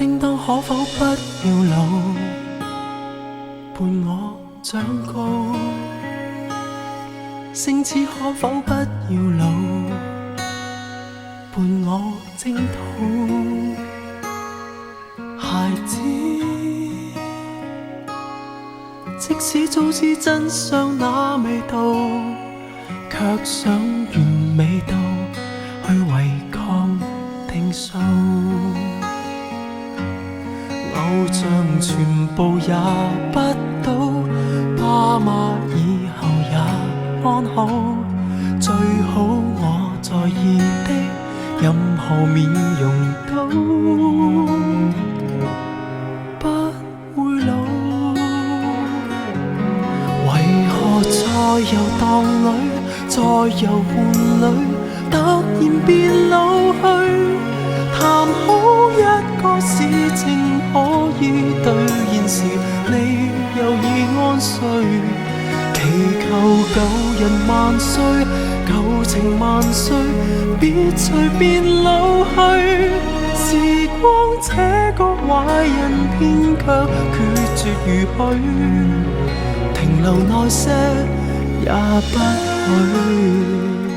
叮當可否不要老，伴我長高？星矢可否不要老，伴我征討？孩子，即使早知真相那味道，卻想完美到去違抗定數。偶像全部也不到，爸媽以後也安好，最好我在意的任何面容都不會老。為何在遊蕩裏，在遊玩裏，突然變老去？談好一個事情可以兌現時，你又已安睡。祈求舊人萬歲，舊情萬歲，別隨便老去。時光這個壞人，偏卻決絕如許，停留耐些也不許。